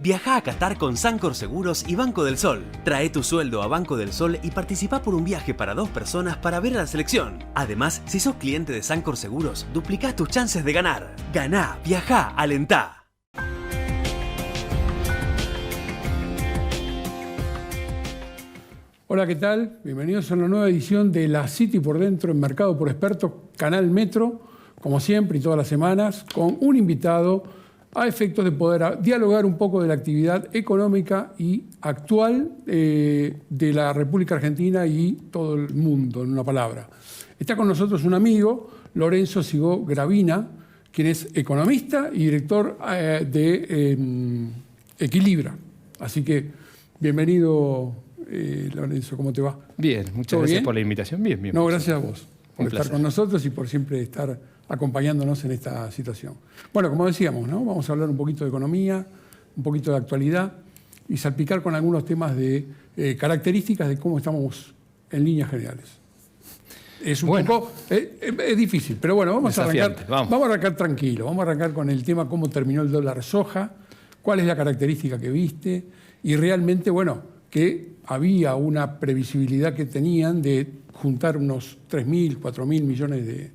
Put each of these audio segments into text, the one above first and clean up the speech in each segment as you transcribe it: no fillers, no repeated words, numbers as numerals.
Viajá a Qatar con Sancor Seguros y Banco del Sol. Trae tu sueldo a Banco del Sol y participá por un viaje para 2 personas para ver a la selección. Además, si sos cliente de Sancor Seguros, duplicás tus chances de ganar. Ganá, viajá, alentá. Hola, ¿qué tal? Bienvenidos a una nueva edición de La City por Dentro en Mercado por Expertos, Canal Metro, como siempre y todas las semanas, con un invitado a efectos de poder dialogar un poco de la actividad económica y actual de la República Argentina y todo el mundo, en una palabra. Está con nosotros un amigo, Lorenzo Sigó Gravina, quien es economista y director de Equilibra. Así que, bienvenido, Lorenzo, ¿cómo te va? Bien, muchas gracias por la invitación. Bien. No, gracias a vos por estar placer con nosotros y por siempre estar acompañándonos en esta situación. Bueno, como decíamos, ¿no? Vamos a hablar un poquito de economía, un poquito de actualidad y salpicar con algunos temas de características de cómo estamos en líneas generales. Es un poco es difícil, pero bueno, vamos a arrancar tranquilo. Vamos a arrancar con el tema cómo terminó el dólar soja, cuál es la característica que viste y realmente, bueno, que había una previsibilidad que tenían de juntar unos 3.000, 4.000 millones de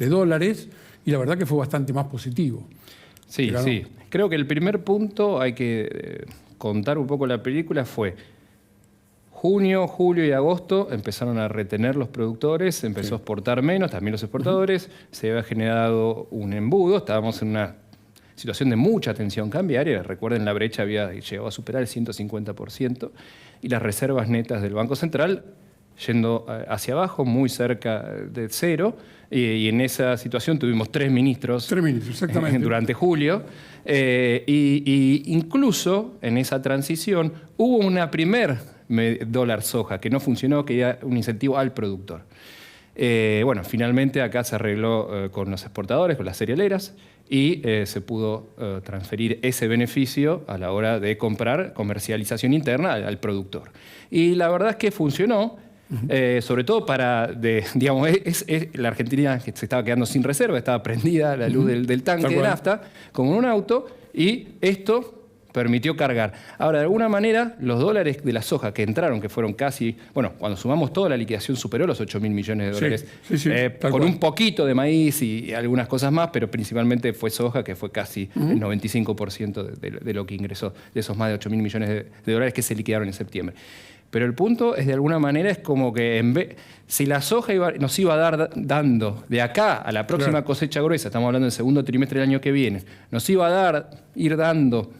dólares y la verdad que fue bastante más positivo. Sí. Creo que el primer punto, hay que contar un poco la película, fue junio, julio y agosto empezaron a retener los productores, empezó a exportar menos, también los exportadores, se había generado un embudo, estábamos en una situación de mucha tensión cambiaria. Recuerden, la brecha había llegado a superar el 150% y las reservas netas del Banco Central yendo hacia abajo, muy cerca de cero, y en esa situación tuvimos tres ministros exactamente, durante julio, y incluso en esa transición hubo una primer dólar soja que no funcionó, que era un incentivo al productor. Bueno, finalmente acá se arregló con los exportadores, con las cerealeras, y se pudo transferir ese beneficio a la hora de comprar comercialización interna al productor. Y la verdad es que funcionó, sobre todo para, digamos, la Argentina que se estaba quedando sin reserva, estaba prendida la luz del tanque de nafta, como en un auto, y esto permitió cargar. Ahora, de alguna manera, los dólares de la soja que entraron, que fueron casi, bueno, cuando sumamos toda la liquidación superó los 8.000 millones de dólares, con un poquito de maíz y algunas cosas más, pero principalmente fue soja, que fue casi el 95% de lo que ingresó, de esos más de 8.000 millones de dólares que se liquidaron en septiembre. Pero el punto es, de alguna manera, es como que si la soja nos iba a dando de acá a la próxima cosecha gruesa, estamos hablando del segundo trimestre del año que viene, nos iba a ir dando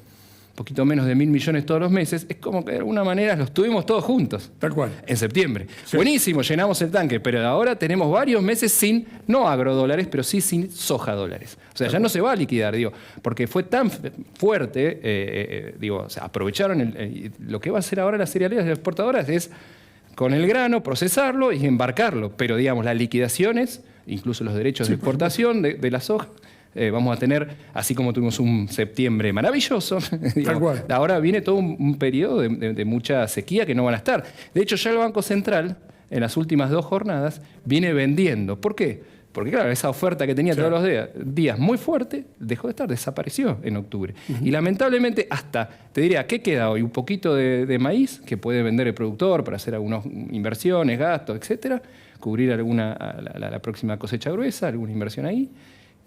un poquito menos de 1.000 millones todos los meses, es como que de alguna manera los tuvimos todos juntos. Tal cual. En septiembre. Sí. Buenísimo, llenamos el tanque, pero ahora tenemos varios meses sin, no agrodólares, pero sí sin soja dólares. O sea, ya no se va a liquidar, digo, porque fue tan fuerte, o sea, aprovecharon lo que va a hacer ahora las cerealeras y las exportadoras es con el grano, procesarlo y embarcarlo, pero digamos, las liquidaciones, incluso los derechos de exportación de la soja, vamos a tener, así como tuvimos un septiembre maravilloso, digamos, ahora viene todo un periodo de mucha sequía que no van a estar. De hecho, ya el Banco Central, en las últimas 2 jornadas, viene vendiendo. ¿Por qué? Porque claro, esa oferta que tenía todos los días muy fuerte, dejó de estar, desapareció en octubre. Y lamentablemente hasta, te diría, ¿qué queda hoy? Un poquito de maíz que puede vender el productor para hacer algunas inversiones, gastos, etcétera, cubrir la próxima cosecha gruesa, alguna inversión ahí.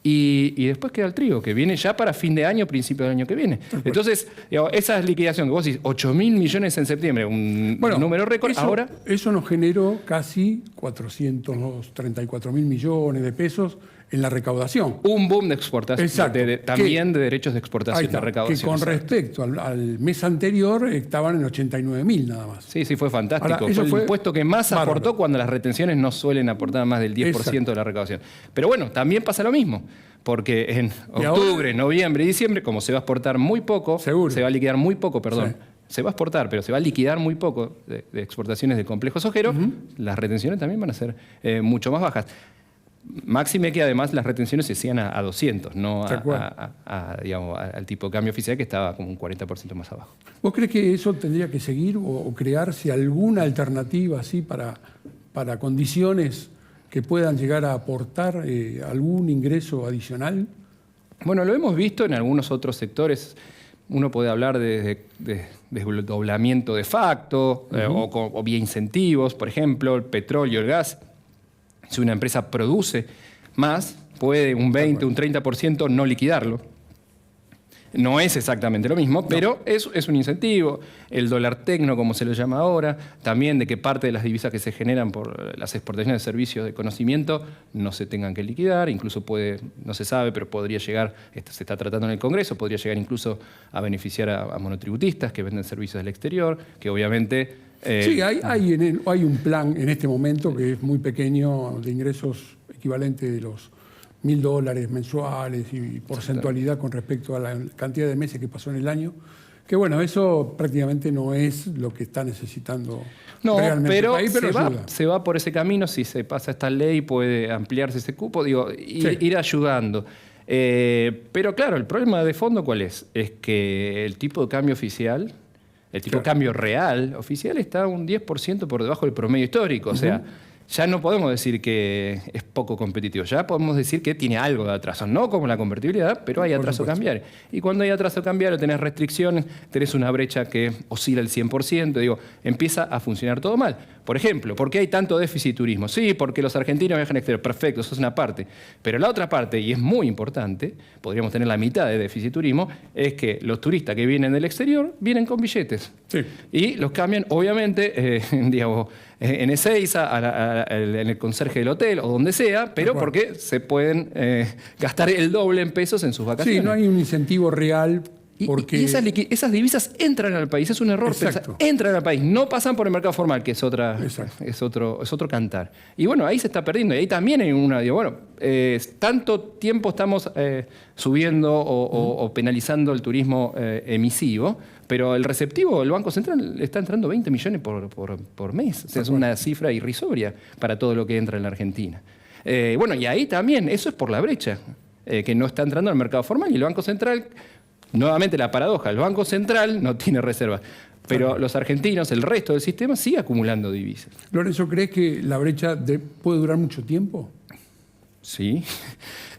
Y después queda el trigo, que viene ya para fin de año, principio del año que viene. Entonces, digamos, esa liquidación que vos decís, 8.000 millones en septiembre, un número récord, ahora... Eso nos generó casi 434.000 millones de pesos en la recaudación. Un boom de exportación, también de derechos de exportación, de recaudación. Que con respecto al mes anterior estaban en 89.000 nada más. Sí, fue fantástico. Ahora, fue el impuesto que más aportó cuando las retenciones no suelen aportar más del 10% de la recaudación. Pero bueno, también pasa lo mismo. Porque en octubre, noviembre y diciembre, como se va a exportar muy poco, se va a liquidar muy poco, se va a exportar, pero se va a liquidar muy poco de exportaciones de complejo sojero, las retenciones también van a ser mucho más bajas. Máxime que además las retenciones se hacían a 200, no digamos, al tipo de cambio oficial que estaba como un 40% más abajo. ¿Vos crees que eso tendría que seguir o crearse alguna alternativa así para condiciones que puedan llegar a aportar algún ingreso adicional? Bueno, lo hemos visto en algunos otros sectores. uno puede hablar de desdoblamiento de facto o vía incentivos, por ejemplo, el petróleo, el gas. Si una empresa produce más, puede un 20, un 30% no liquidarlo. No es exactamente lo mismo, pero es un incentivo. El dólar tecno, como se lo llama ahora, también de que parte de las divisas que se generan por las exportaciones de servicios de conocimiento no se tengan que liquidar, incluso puede, no se sabe, pero podría llegar, se está tratando en el Congreso, podría llegar incluso a beneficiar a monotributistas que venden servicios del exterior, que obviamente... sí, hay un plan en este momento que es muy pequeño, de ingresos equivalentes de los $1.000 mensuales y porcentualidad con respecto a la cantidad de meses que pasó en el año, que bueno, eso prácticamente no es lo que está necesitando realmente el país, pero se va por ese camino. Si se pasa esta ley puede ampliarse ese cupo, ir ayudando. Pero claro, el problema de fondo ¿cuál es? Es que el tipo de cambio oficial, el tipo de cambio real oficial está un 10% por debajo del promedio histórico, o sea, ya no podemos decir que es poco competitivo, ya podemos decir que tiene algo de atraso, no como la convertibilidad, pero hay atraso cambiario. Y cuando hay atraso cambiario tenés restricciones, tenés una brecha que oscila el 100%, empieza a funcionar todo mal. Por ejemplo, ¿por qué hay tanto déficit turismo? Sí, porque los argentinos viajan al exterior, perfecto, eso es una parte. Pero la otra parte, y es muy importante, podríamos tener la mitad de déficit turismo, es que los turistas que vienen del exterior vienen con billetes. Sí. Y los cambian, obviamente, en Ezeiza, en el conserje del hotel o donde sea, pero porque se pueden gastar el doble en pesos en sus vacaciones. Sí, no hay un incentivo real. Porque... Y esas divisas entran al país, es un error pensar, entran al país, no pasan por el mercado formal, que es otro cantar. Y bueno, ahí se está perdiendo, y ahí también hay tanto tiempo estamos subiendo o penalizando el turismo emisivo, pero el receptivo, el Banco Central, está entrando 20 millones por mes, o sea, es una cifra irrisoria para todo lo que entra en la Argentina. Y ahí también, eso es por la brecha, que no está entrando al mercado formal, y el Banco Central... Nuevamente la paradoja, el Banco Central no tiene reservas, pero los argentinos, el resto del sistema, sigue acumulando divisas. Lorenzo, ¿crees que la brecha puede durar mucho tiempo? Sí.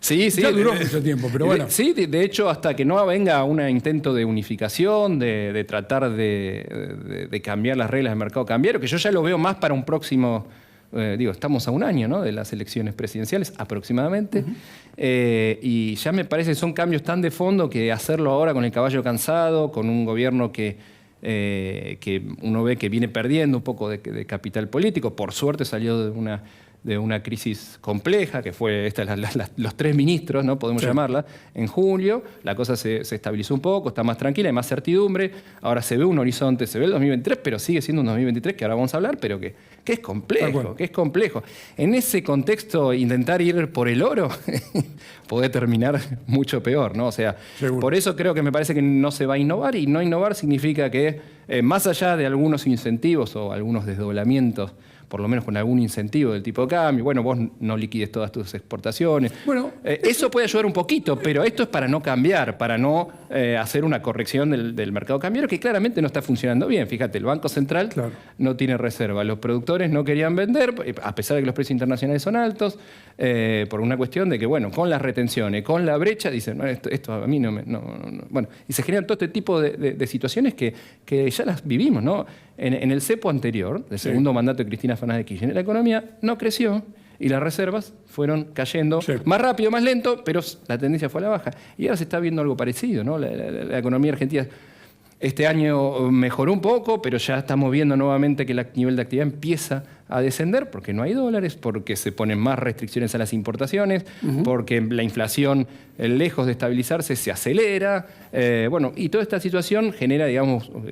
Ya duró mucho tiempo, pero bueno. Sí, de hecho, hasta que no venga un intento de unificación, de tratar de cambiar las reglas del mercado cambiario, que yo ya lo veo más para un próximo... estamos a un año, ¿no?, de las elecciones presidenciales, aproximadamente, y ya me parece que son cambios tan de fondo que hacerlo ahora con el caballo cansado, con un gobierno que uno ve que viene perdiendo un poco de capital político, por suerte salió de una crisis compleja, que fue los 3 ministros, ¿no?, podemos llamarla, en julio. La cosa se estabilizó un poco, está más tranquila, hay más certidumbre. Ahora se ve un horizonte, se ve el 2023, pero sigue siendo un 2023 que ahora vamos a hablar, pero que es complejo, En ese contexto, intentar ir por el oro puede terminar mucho peor, ¿no? O sea, por eso creo que me parece que no se va a innovar, y no innovar significa que, más allá de algunos incentivos o algunos desdoblamientos, por lo menos con algún incentivo del tipo de cambio, vos no liquides todas tus exportaciones. Eso puede ayudar un poquito, pero esto es para no cambiar, para no hacer una corrección del mercado cambiario, que claramente no está funcionando bien. Fíjate, el Banco Central no tiene reserva, los productores no querían vender, a pesar de que los precios internacionales son altos, por una cuestión de que, con las retenciones, con la brecha, dicen, esto a mí no. Y se generan todo este tipo de situaciones que ya las vivimos, ¿no? En el cepo anterior, del segundo mandato de Cristina Fernández de Kirchner, la economía no creció y las reservas fueron cayendo más rápido, más lento, pero la tendencia fue a la baja. Y ahora se está viendo algo parecido, ¿no? La economía argentina este año mejoró un poco, pero ya estamos viendo nuevamente que el nivel de actividad empieza a descender porque no hay dólares, porque se ponen más restricciones a las importaciones, porque la inflación, lejos de estabilizarse, se acelera. Y toda esta situación genera,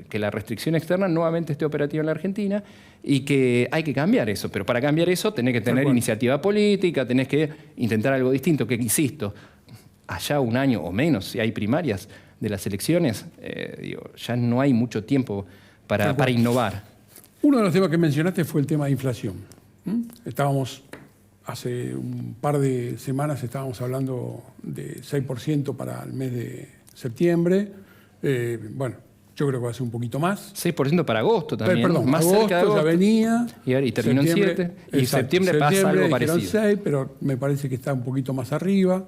que la restricción externa nuevamente esté operativa en la Argentina y que hay que cambiar eso. Pero para cambiar eso tenés que tener iniciativa política, tenés que intentar algo distinto, que, insisto, allá un año o menos, si hay primarias de las elecciones, ya no hay mucho tiempo para innovar. Uno de los temas que mencionaste fue el tema de inflación. Hace un par de semanas estábamos hablando de 6% para el mes de septiembre. Yo creo que va a ser un poquito más. 6% para agosto también. Perdón, más agosto cerca de agosto. Ya venía. Y terminó en 7. Y en septiembre pasa algo parecido. 6, pero me parece que está un poquito más arriba.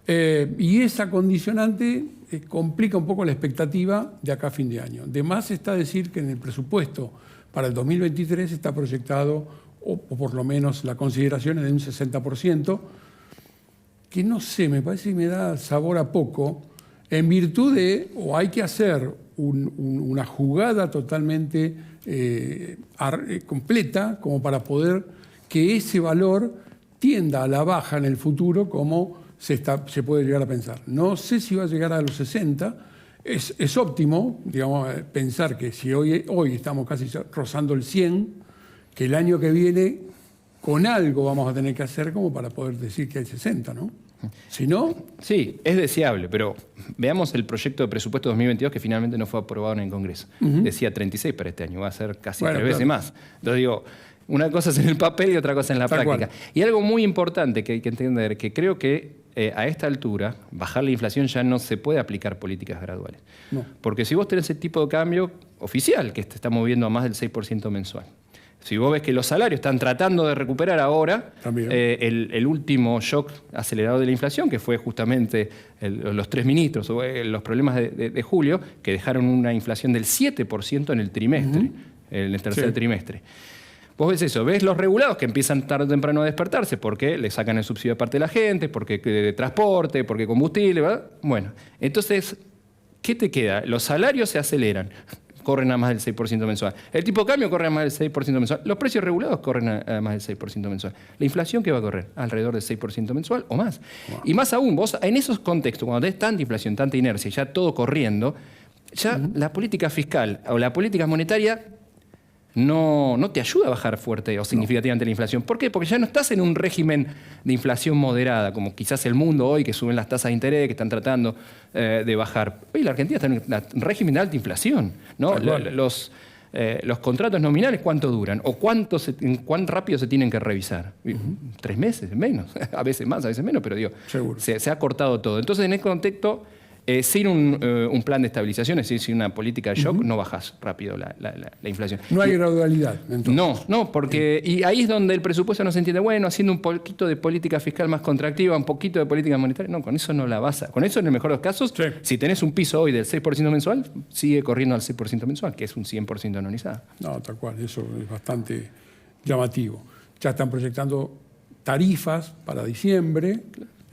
Y esa condicionante complica un poco la expectativa de acá a fin de año. De más está decir que en el presupuesto para el 2023 está proyectado, o por lo menos la consideración es de un 60%, que no sé, me parece que me da sabor a poco, en virtud de, o hay que hacer una jugada totalmente completa como para poder que ese valor tienda a la baja en el futuro como se puede llegar a pensar. No sé si va a llegar a los 60, es óptimo, digamos, pensar que si hoy estamos casi rozando el 100, que el año que viene con algo vamos a tener que hacer como para poder decir que hay 60, ¿no? Si no... Sí, es deseable, pero veamos el proyecto de presupuesto 2022 que finalmente no fue aprobado en el Congreso. Decía 36 para este año, va a ser casi 3 veces más. Entonces digo, una cosa es en el papel y otra cosa en la práctica. Y algo muy importante que hay que entender, que creo que a esta altura, bajar la inflación ya no se puede aplicar políticas graduales. No. Porque si vos tenés ese tipo de cambio oficial, que te está moviendo a más del 6% mensual, si vos ves que los salarios están tratando de recuperar ahora, el último shock acelerado de la inflación, que fue justamente los 3 ministros, o los problemas de julio, que dejaron una inflación del 7% en el trimestre, en el tercer trimestre. Vos ves eso, ves los regulados que empiezan tarde o temprano a despertarse porque le sacan el subsidio de parte de la gente, porque de transporte, porque combustible, ¿verdad? Bueno, entonces, ¿qué te queda? Los salarios se aceleran, corren a más del 6% mensual. El tipo de cambio corre a más del 6% mensual. Los precios regulados corren a más del 6% mensual. La inflación, ¿qué va a correr? Alrededor del 6% mensual o más. Wow. Y más aún, vos en esos contextos, cuando tenés tanta inflación, tanta inercia, ya todo corriendo, ya la política fiscal o la política monetaria no te ayuda a bajar fuerte o significativamente la inflación. ¿Por qué? Porque ya no estás en un régimen de inflación moderada, como quizás el mundo hoy, que suben las tasas de interés, que están tratando de bajar. Hoy la Argentina está en un régimen de alta inflación, ¿no? Los contratos nominales, ¿cuánto duran? ¿O cuán rápido se tienen que revisar? 3 meses, menos. A veces más, a veces menos, pero digo, se ha cortado todo. Entonces, en ese contexto, sin un plan de estabilización, es decir, sin una política de shock, no bajas rápido la inflación. No hay gradualidad, entonces. No, porque y ahí es donde el presupuesto no se entiende, bueno, haciendo un poquito de política fiscal más contractiva, un poquito de política monetaria, no, con eso no la vas a... Con eso, en el mejor de los casos, si tenés un piso hoy del 6% mensual, sigue corriendo al 6% mensual, que es un 100% anualizado. No, tal cual, eso es bastante llamativo. Ya están proyectando tarifas para diciembre,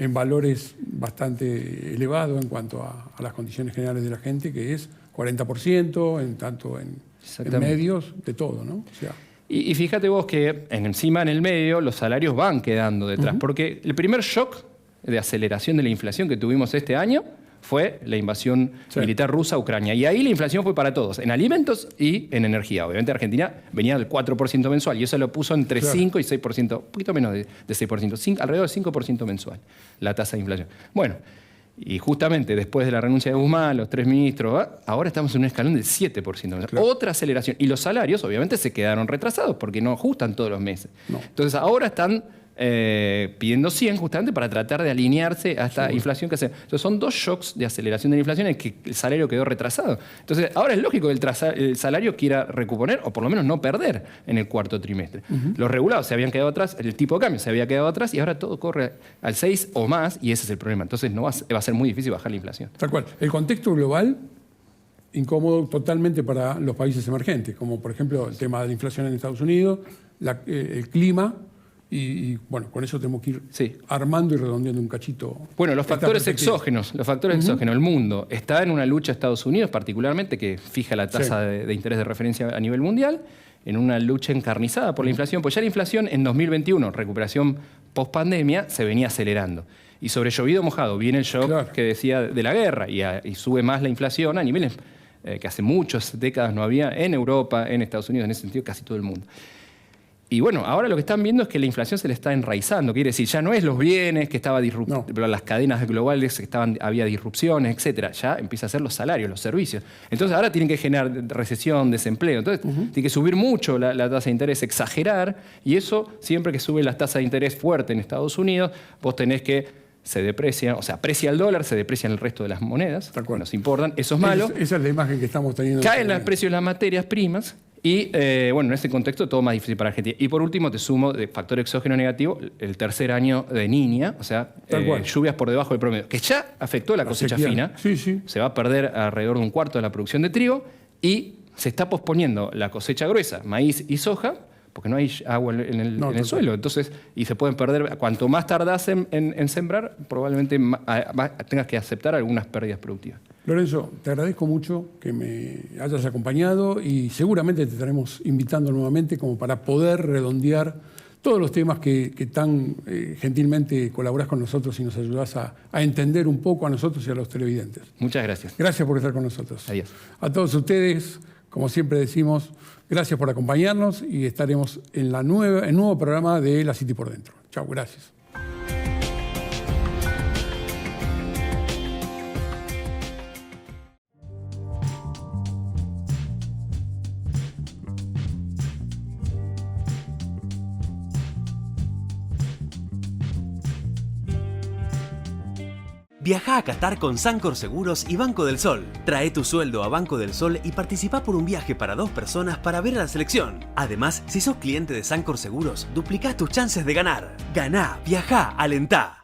en valores bastante elevados en cuanto a las condiciones generales de la gente, que es 40%, tanto en medios, de todo, ¿no? O sea, y fíjate vos que encima en el medio los salarios van quedando detrás, porque el primer shock de aceleración de la inflación que tuvimos este año fue la invasión militar rusa a Ucrania. Y ahí la inflación fue para todos, en alimentos y en energía. Obviamente Argentina venía del 4% mensual y eso lo puso entre 5 y 6%, un poquito menos de 6%, alrededor del 5% mensual, la tasa de inflación. Bueno, y justamente después de la renuncia de Guzmán, los 3 ministros, ahora estamos en un escalón del 7%. Claro. Otra aceleración. Y los salarios obviamente se quedaron retrasados porque no ajustan todos los meses. No. Entonces ahora están pidiendo 100 justamente para tratar de alinearse a esta inflación que hace. Entonces son 2 shocks de aceleración de la inflación en que el salario quedó retrasado. Entonces ahora es lógico que el salario quiera recuperar o por lo menos no perder en el cuarto trimestre. Los regulados se habían quedado atrás, el tipo de cambio se había quedado atrás y ahora todo corre al 6 o más y ese es el problema. Entonces no va a ser muy difícil bajar la inflación. Tal cual. El contexto global incómodo totalmente para los países emergentes, como por ejemplo el tema de la inflación en Estados Unidos, el clima. Y bueno, con eso tenemos que ir armando y redondeando un cachito. Bueno, los factores exógenos. El mundo está en una lucha, Estados Unidos particularmente, que fija la tasa de interés de referencia a nivel mundial, en una lucha encarnizada por la inflación. Pues ya la inflación en 2021, recuperación post-pandemia, se venía acelerando. Y sobre llovido mojado viene el shock que decía de la guerra y sube más la inflación a niveles que hace muchas décadas no había en Europa, en Estados Unidos, en ese sentido casi todo el mundo. Y bueno, ahora lo que están viendo es que la inflación se le está enraizando. Quiere decir, ya no es los bienes, que estaba las cadenas globales, que había disrupciones, etcétera. Ya empieza a ser los salarios, los servicios. Entonces ahora tienen que generar recesión, desempleo. Entonces tiene que subir mucho la tasa de interés, exagerar. Y eso, siempre que suben las tasas de interés fuerte en Estados Unidos, vos tenés que se deprecia, o sea, aprecia el dólar, se deprecian el resto de las monedas, nos importan, eso es malo. Esa es la imagen que estamos teniendo. Caen los precios de las materias primas Y bueno, en este contexto todo más difícil para Argentina. Y por último te sumo de factor exógeno negativo el tercer año de Niña, o sea, lluvias por debajo del promedio, que ya afectó la cosecha fina. Sí, sí. Se va a perder alrededor de un cuarto de la producción de trigo y se está posponiendo la cosecha gruesa, maíz y soja, porque no hay agua en el suelo. Entonces, y se pueden perder, cuanto más tardás en sembrar, probablemente tengas que aceptar algunas pérdidas productivas. Lorenzo, te agradezco mucho que me hayas acompañado y seguramente te estaremos invitando nuevamente como para poder redondear todos los temas que tan gentilmente colaborás con nosotros y nos ayudás a entender un poco a nosotros y a los televidentes. Muchas gracias. Gracias por estar con nosotros. Adiós. A todos ustedes, como siempre decimos, gracias por acompañarnos y estaremos en el nuevo programa de La City por Dentro. Chao, gracias. Viaja a Qatar con Sancor Seguros y Banco del Sol. Trae tu sueldo a Banco del Sol y participa por un viaje para 2 personas para ver a la selección. Además, si sos cliente de Sancor Seguros, duplicás tus chances de ganar. Ganá, viajá, alentá.